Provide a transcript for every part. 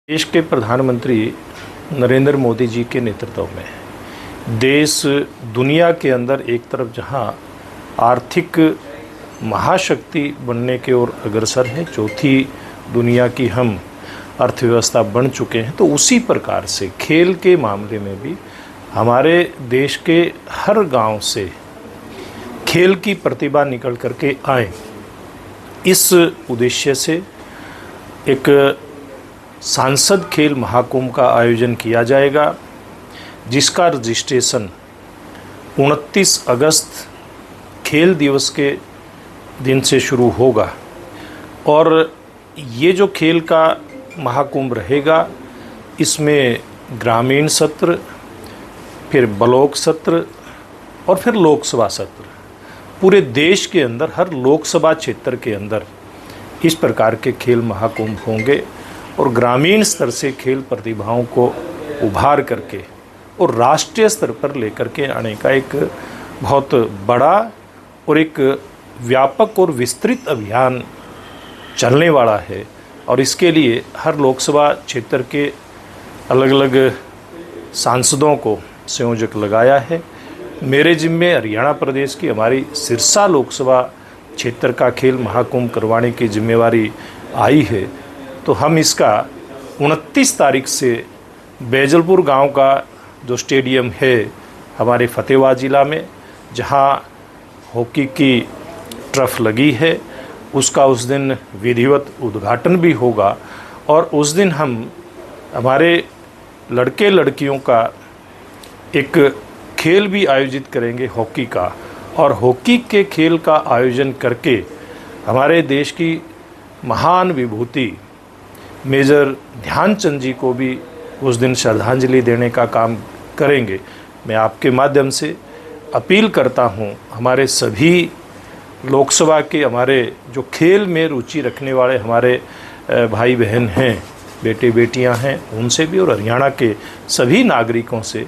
देश के प्रधानमंत्री नरेंद्र मोदी जी के नेतृत्व में देश दुनिया के अंदर एक तरफ जहां आर्थिक महाशक्ति बनने की ओर अग्रसर है, चौथी दुनिया की हम अर्थव्यवस्था बन चुके हैं, तो उसी प्रकार से खेल के मामले में भी हमारे देश के हर गांव से खेल की प्रतिभा निकल करके आए, इस उद्देश्य से एक सांसद खेल महाकुंभ का आयोजन किया जाएगा, जिसका रजिस्ट्रेशन 29 अगस्त खेल दिवस के दिन से शुरू होगा। और ये जो खेल का महाकुंभ रहेगा, इसमें ग्रामीण सत्र, फिर ब्लॉक सत्र और फिर लोकसभा सत्र, पूरे देश के अंदर हर लोकसभा क्षेत्र के अंदर इस प्रकार के खेल महाकुंभ होंगे और ग्रामीण स्तर से खेल प्रतिभाओं को उभार करके और राष्ट्रीय स्तर पर लेकर के आने का एक बहुत बड़ा और एक व्यापक और विस्तृत अभियान चलने वाला है। और इसके लिए हर लोकसभा क्षेत्र के अलग अलग सांसदों को संयोजक लगाया है। मेरे जिम्मे हरियाणा प्रदेश की हमारी सिरसा लोकसभा क्षेत्र का खेल महाकुंभ करवाने की जिम्मेवारी आई है। तो हम इसका 29 तारीख से बैजलपुर गांव का जो स्टेडियम है हमारे फतेहाबाद ज़िला में, जहां हॉकी की ट्रफ लगी है, उसका उस दिन विधिवत उद्घाटन भी होगा। और उस दिन हम हमारे लड़के लड़कियों का एक खेल भी आयोजित करेंगे हॉकी का, और हॉकी के खेल का आयोजन करके हमारे देश की महान विभूति मेजर ध्यानचंद जी को भी उस दिन श्रद्धांजलि देने का काम करेंगे। मैं आपके माध्यम से अपील करता हूं, हमारे सभी लोकसभा के हमारे जो खेल में रुचि रखने वाले हमारे भाई बहन हैं, बेटे बेटियां हैं, उनसे भी और हरियाणा के सभी नागरिकों से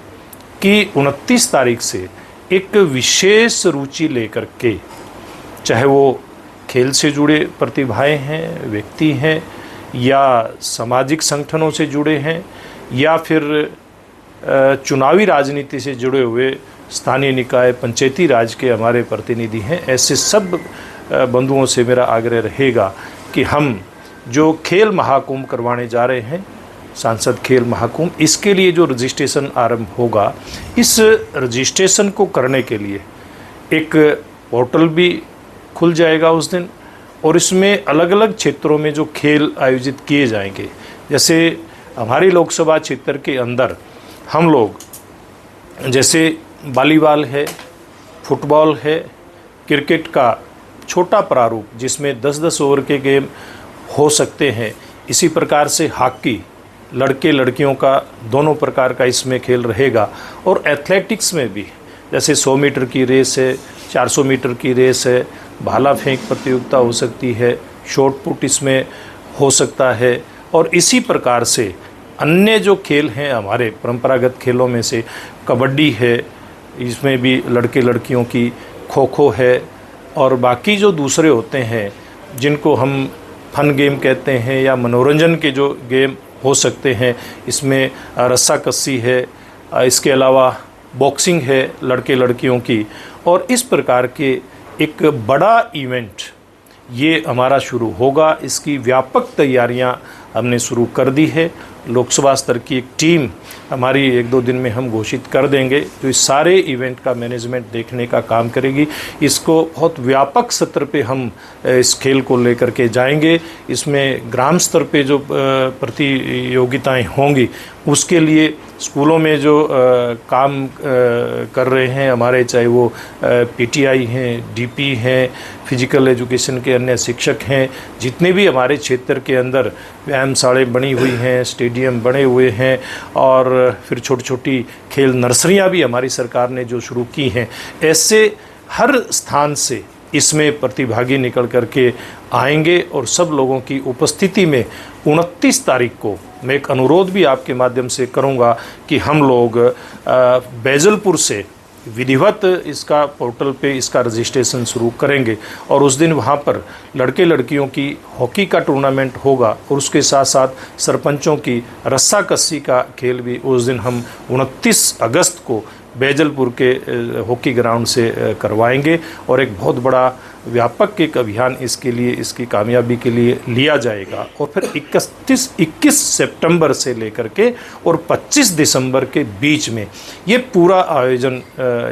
कि 29 तारीख से एक विशेष रुचि लेकर के, चाहे वो खेल से जुड़े प्रतिभाएं हैं, व्यक्ति हैं, या सामाजिक संगठनों से जुड़े हैं, या फिर चुनावी राजनीति से जुड़े हुए स्थानीय निकाय पंचायती राज के हमारे प्रतिनिधि हैं, ऐसे सब बंधुओं से मेरा आग्रह रहेगा कि हम जो खेल महाकुंभ करवाने जा रहे हैं, सांसद खेल महाकुंभ, इसके लिए जो रजिस्ट्रेशन आरंभ होगा, इस रजिस्ट्रेशन को करने के लिए एक पोर्टल भी खुल जाएगा उस दिन। और इसमें अलग अलग क्षेत्रों में जो खेल आयोजित किए जाएंगे, जैसे हमारी लोकसभा क्षेत्र के अंदर हम लोग जैसे वॉलीबॉल है, फुटबॉल है, क्रिकेट का छोटा प्रारूप जिसमें 10-10 ओवर के गेम हो सकते हैं, इसी प्रकार से हॉकी लड़के लड़कियों का दोनों प्रकार का इसमें खेल रहेगा। और एथलेटिक्स में भी जैसे 100 मीटर की रेस है, 400 मीटर की रेस है, भाला फेंक प्रतियोगिता हो सकती है, शॉट पुट इसमें हो सकता है। और इसी प्रकार से अन्य जो खेल हैं हमारे परंपरागत खेलों में से कबड्डी है, इसमें भी लड़के लड़कियों की, खो खो है, और बाकी जो दूसरे होते हैं जिनको हम फन गेम कहते हैं या मनोरंजन के जो गेम हो सकते हैं, इसमें रस्साकस्सी है, इसके अलावा बॉक्सिंग है लड़के लड़कियों की। और इस प्रकार के एक बड़ा इवेंट ये हमारा शुरू होगा। इसकी व्यापक तैयारियां हमने शुरू कर दी है। लोकसभा स्तर की एक टीम हमारी 1-2 दिन में हम घोषित कर देंगे, जो इस सारे इवेंट का मैनेजमेंट देखने का काम करेगी। इसको बहुत व्यापक सत्र पे हम इस खेल को लेकर के जाएंगे। इसमें ग्राम स्तर पे जो प्रतियोगिताएं होंगी, उसके लिए स्कूलों में जो काम कर रहे हैं हमारे, चाहे वो पीटीआई हैं, डीपी हैं, फिजिकल एजुकेशन के अन्य शिक्षक हैं, जितने भी हमारे क्षेत्र के अंदर व्यायामशालाएं बनी हुई हैं, स्टेडियम बने हुए हैं, और फिर छोटी छोटी खेल नर्सरियां भी हमारी सरकार ने जो शुरू की हैं, ऐसे हर स्थान से इसमें प्रतिभागी निकल करके आएंगे। और सब लोगों की उपस्थिति में 29 तारीख को मैं एक अनुरोध भी आपके माध्यम से करूंगा कि हम लोग बैजलपुर से विधिवत इसका पोर्टल पे इसका रजिस्ट्रेशन शुरू करेंगे और उस दिन वहाँ पर लड़के लड़कियों की हॉकी का टूर्नामेंट होगा और उसके साथ साथ सरपंचों की रस्साकस्सी का खेल भी उस दिन हम 29 अगस्त को बैजलपुर के हॉकी ग्राउंड से करवाएंगे और एक बहुत बड़ा व्यापक एक अभियान इसके लिए, इसकी कामयाबी के लिए लिया जाएगा। और फिर 21 सितंबर से लेकर के और 25 दिसंबर के बीच में ये पूरा आयोजन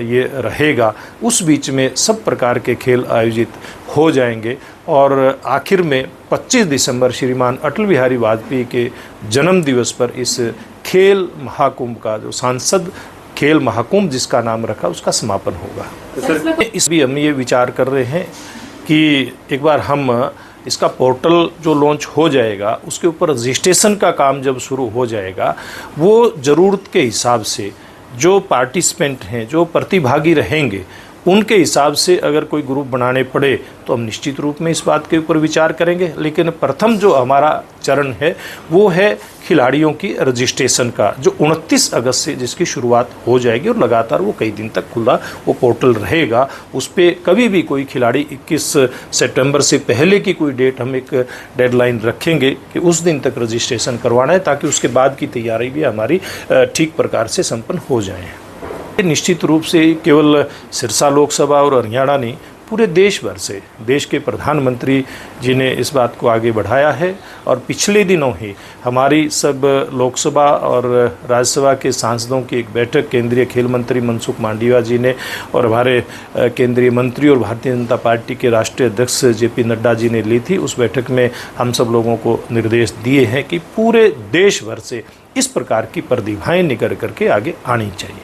ये रहेगा। उस बीच में सब प्रकार के खेल आयोजित हो जाएंगे और आखिर में 25 दिसंबर श्रीमान अटल बिहारी वाजपेयी के जन्म दिवस पर इस खेल महाकुंभ का, जो सांसद खेल महाकुंभ जिसका नाम रखा, उसका समापन होगा। इस भी हम ये विचार कर रहे हैं कि एक बार हम इसका पोर्टल जो लॉन्च हो जाएगा उसके ऊपर रजिस्ट्रेशन का काम जब शुरू हो जाएगा, वो ज़रूरत के हिसाब से जो पार्टिसिपेंट हैं, जो प्रतिभागी रहेंगे, उनके हिसाब से अगर कोई ग्रुप बनाने पड़े तो हम निश्चित रूप में इस बात के ऊपर विचार करेंगे। लेकिन प्रथम जो हमारा चरण है वो है खिलाड़ियों की रजिस्ट्रेशन का, जो 29 अगस्त से जिसकी शुरुआत हो जाएगी और लगातार वो कई दिन तक खुला वो पोर्टल रहेगा। उस पर कभी भी कोई खिलाड़ी 21 सितंबर से पहले की कोई डेट हम एक डेडलाइन रखेंगे कि उस दिन तक रजिस्ट्रेशन करवाना है, ताकि उसके बाद की तैयारी भी हमारी ठीक प्रकार से संपन्न हो जाए। निश्चित रूप से केवल सिरसा लोकसभा और हरियाणा नहीं, पूरे देश भर से देश के प्रधानमंत्री जी ने इस बात को आगे बढ़ाया है और पिछले दिनों ही हमारी सब लोकसभा और राज्यसभा के सांसदों की एक बैठक केंद्रीय खेल मंत्री मनसुख मांडविया जी ने और हमारे केंद्रीय मंत्री और भारतीय जनता पार्टी के राष्ट्रीय अध्यक्ष जेपी नड्डा जी ने ली थी। उस बैठक में हम सब लोगों को निर्देश दिए हैं कि पूरे देश भर से इस प्रकार की प्रतिभाएं निकल करके आगे आनी चाहिए।